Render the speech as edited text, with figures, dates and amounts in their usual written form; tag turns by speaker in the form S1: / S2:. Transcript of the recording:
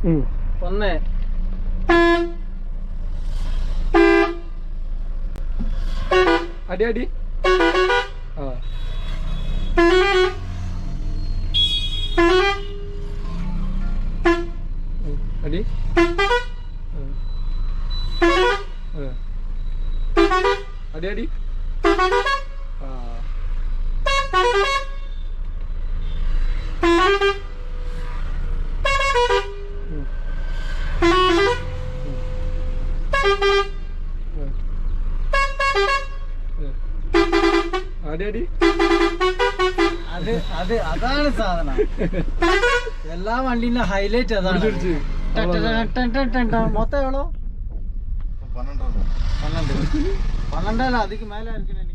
S1: 1
S2: അടി അടി ആ അടി അടി അടി ആ അടി അടി
S1: അതാണ് സാധനം എല്ലാ വണ്ടിന്റെ ഹൈലൈറ്റ് അതാണ് മൊത്തം എവ്വളോ 12 12 അല്ല അതിക്ക് മേലെ ആയിരിക്കും